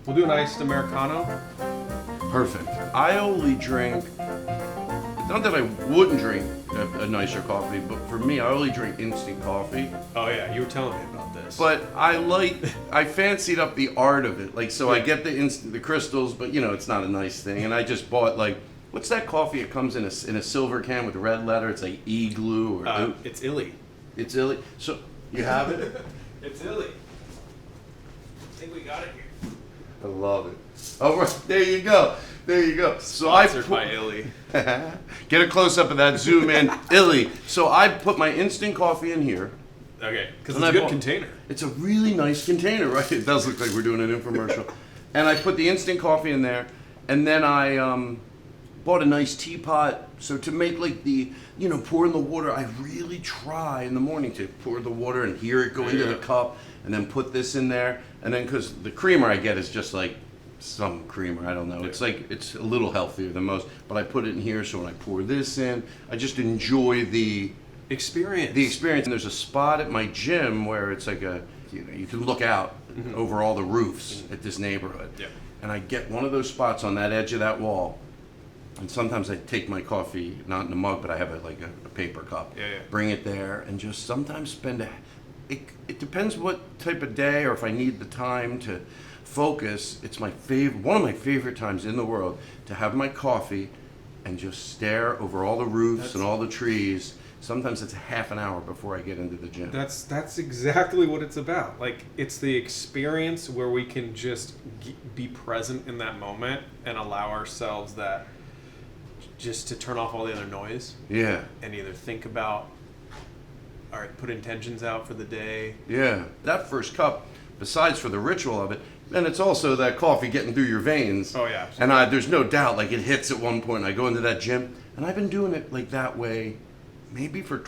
We'll do an iced Americano. Perfect. I only drink, not that I wouldn't drink a nicer coffee, but for me, I only drink instant coffee. Oh yeah, you were telling me about this. But I fancied up the art of it. Like, so I get the crystals, but you know, it's not a nice thing. And I just bought like, what's that coffee? It comes in a silver can with a red letter. It's like Igloo or it's Illy. It's Illy. So you have it? It's Illy. I think we got it here. I love it. Oh, right. There you go. There you go. So Sponsored by Illy. Get a close up of that. Zoom in. Illy. So I put my instant coffee in here. Okay, because it's a good container. It's a really nice container, right? It does look like we're doing an infomercial. And I put the instant coffee in there, and then I bought a nice teapot. So to make like the, you know, pour in the water, I really try in the morning to pour the water and hear it go into the cup, and then put this in there. And then because the creamer I get is just like some creamer, I don't know. It's like, it's a little healthier than most, but I put it in here so when I pour this in, I just enjoy the experience. And there's a spot at my gym where it's like you can look out over all the roofs at this neighborhood. Yeah. And I get one of those spots on that edge of that wall. And sometimes I take my coffee, not in a mug, but I have a paper cup. Yeah. Bring it there and just sometimes spend it depends what type of day or if I need the time to focus. It's one of my favorite times in the world to have my coffee and just stare over all the roofs and all the trees. Sometimes it's a half an hour before I get into the gym. That's exactly what it's about. Like, it's the experience where we can just be present in that moment and allow ourselves that just to turn off all the other noise. Yeah. And either think about, all right, put intentions out for the day. Yeah. That first cup, besides for the ritual of it, and it's also that coffee getting through your veins. Oh, yeah. Absolutely. And there's no doubt, like, it hits at one point. I go into that gym, and I've been doing it like that way maybe for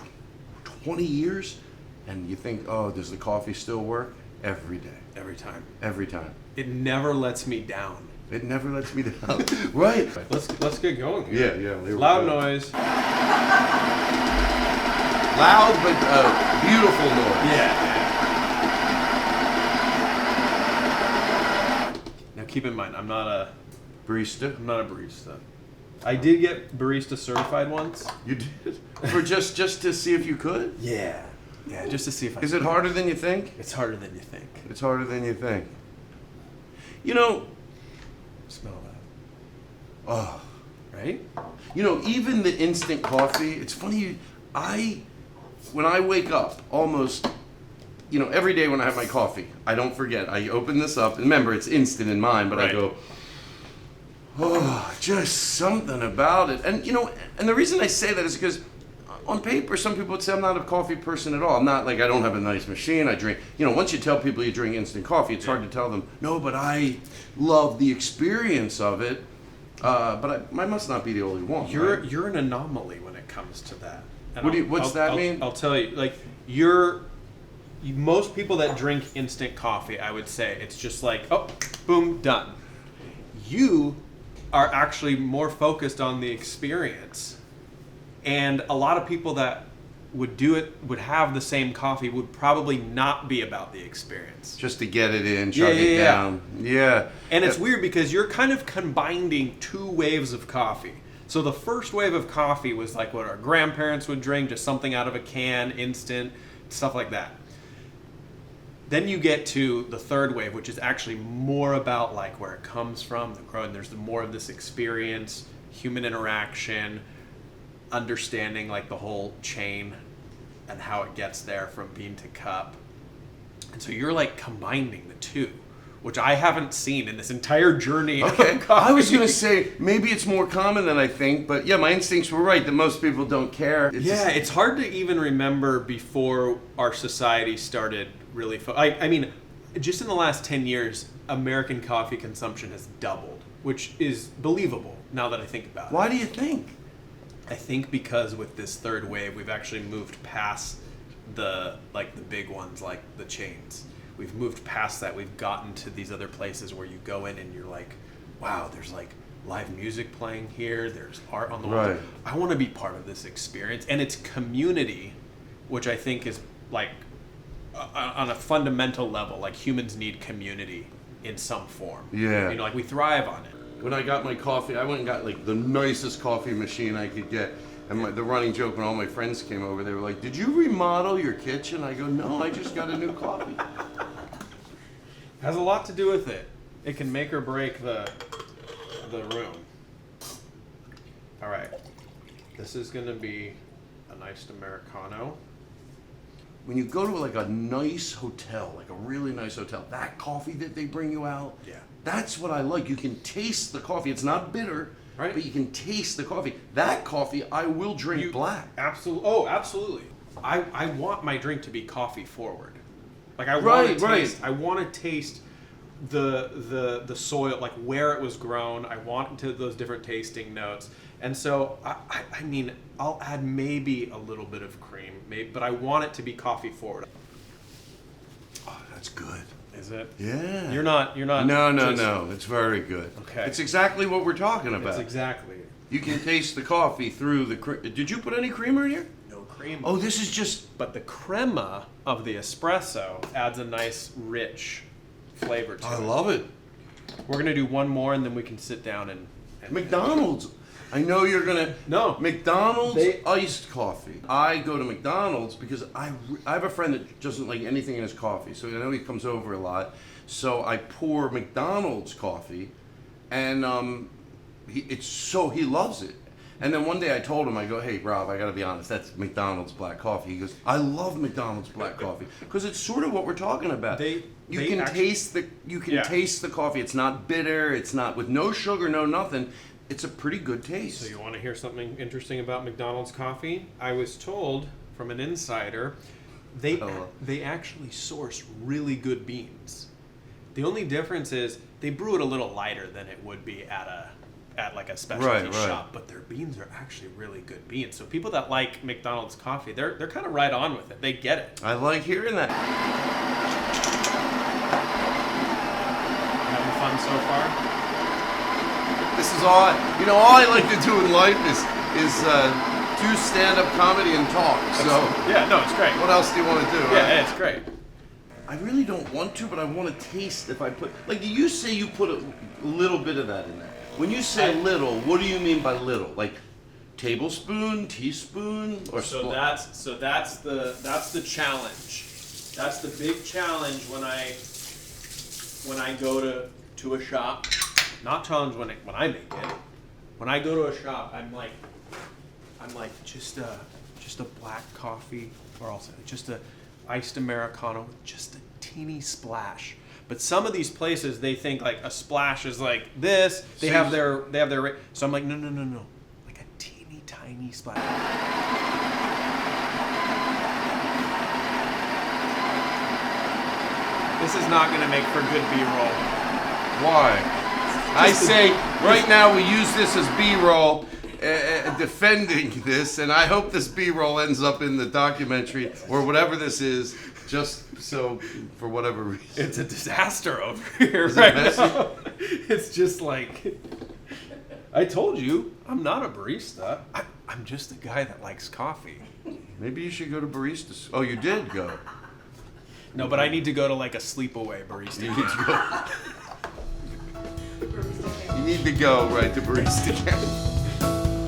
20 years. And you think, oh, does the coffee still work? Every day. Every time. Every time. It never lets me down. It never lets me down. Right. Let's get going here. Yeah. Loud noise. Loud but beautiful noise. Yeah. Now keep in mind, I'm not a barista. I did get barista certified once. You did? For just to see if you could? Yeah, just to see if I Is it harder than you think? It's harder than you think. It's harder than you think. You know, Smell that. oh, Right? you know, even the instant coffee, it's funny, when I wake up, almost, you know, every day when I have my coffee, I don't forget. I open this up, and remember, it's instant in mine, but I go, oh, just something about it. And, you know, and the reason I say that is because on paper, some people would say I'm not a coffee person at all. I'm not like, I don't have a nice machine. I drink, you know, once you tell people you drink instant coffee, it's hard to tell them, no, but I love the experience of it. But I must not be the only one. You're an anomaly when it comes to that. And What's that mean? I'll tell you, like, most people that drink instant coffee, I would say, it's just like, oh, boom, done. You are actually more focused on the experience. And a lot of people that would do it, would have the same coffee, would probably not be about the experience. Just to get it in, chug it down. Yeah. And it's weird because you're kind of combining two waves of coffee. So the first wave of coffee was like what our grandparents would drink, just something out of a can, instant, stuff like that. Then you get to the third wave, which is actually more about like where it comes from, the growing. There's more of this experience, human interaction, understanding like the whole chain and how it gets there from bean to cup. And so you're like combining the two, which I haven't seen in this entire journey. Okay. I was going to say, maybe it's more common than I think, but yeah, my instincts were right that most people don't care. It's hard to even remember before our society started really... I mean, just in the last 10 years, American coffee consumption has doubled, which is believable now that I think about it. Why do you think? I think because with this third wave, we've actually moved past the big ones, like the chains. We've moved past that. We've gotten to these other places where you go in and you're like, wow, there's like live music playing here. There's art on the wall. Right. I want to be part of this experience. And it's community, which I think is like on a fundamental level, like humans need community in some form. Yeah. You know, like we thrive on it. When I got my coffee, I went and got like the nicest coffee machine I could get. And the running joke when all my friends came over, they were like, "Did you remodel your kitchen?" I go, "No, I just got a new coffee." Has a lot to do with it. It can make or break the room. All right. This is going to be a nice Americano. When you go to like a nice hotel, like a really nice hotel, that coffee that they bring you out, Yeah. that's what I like. You can taste the coffee. It's not bitter, right? But you can taste the coffee. That coffee, I will drink black. Absolutely. Oh, absolutely. I want my drink to be coffee forward. Like I want to taste. I want to taste the soil, like where it was grown. I want those different tasting notes. And so, I mean, I'll add maybe a little bit of cream, but I want it to be coffee forward. Oh, that's good. Is it? Yeah. You're not. No. It's very good. Okay. It's exactly what we're talking about. It's exactly. You can taste the coffee through the cream. Did you put any creamer in here? No cream. Oh, this is just... But the crema of the espresso adds a nice, rich flavor to it. I love it. We're going to do one more, and then we can sit down and McDonald's. I know you're gonna. No. McDonald's iced coffee. I go to McDonald's because I have a friend that doesn't like anything in his coffee, so I know he comes over a lot. So I pour McDonald's coffee, and he loves it. And then one day I told him, I go, "Hey Rob, I gotta be honest, that's McDonald's black coffee." He goes, "I love McDonald's black coffee because it's sort of what we're talking about. You can taste the coffee. It's not bitter. It's not with no sugar, no nothing." It's a pretty good taste. So you want to hear something interesting about McDonald's coffee? I was told from an insider, they actually source really good beans. The only difference is they brew it a little lighter than it would be at like a specialty shop, but their beans are actually really good beans. So people that like McDonald's coffee, they're kind of right on with it. They get it. I like hearing that. Having fun so far? This is all I like to do in life is do stand-up comedy and talk. So yeah, no, it's great. What else do you want to do? Yeah, it's great. I really don't want to, but I want to taste if I put, like, you say you put a little bit of that in there. When you say little, what do you mean by little? Like tablespoon, teaspoon, or that's the challenge. That's the big challenge when I go to a shop. Not challenge when I make it. When I go to a shop, I'm like just a black coffee, or also just a iced Americano with just a teeny splash. But some of these places, they think like a splash is like this. They have their so I'm like no, like a teeny tiny splash. This is not going to make for good B-roll. Why? I say right now we use this as B-roll, defending this, and I hope this B-roll ends up in the documentary or whatever this is, just so for whatever reason. It's a disaster over here right now. It's just like, I told you, I'm not a barista. I'm just a guy that likes coffee. Maybe you should go to baristas. Oh, you did go. No, but I need to go to like a sleepaway barista. You need to go. You need to go right to barista camp.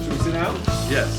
Should we sit down? Yes.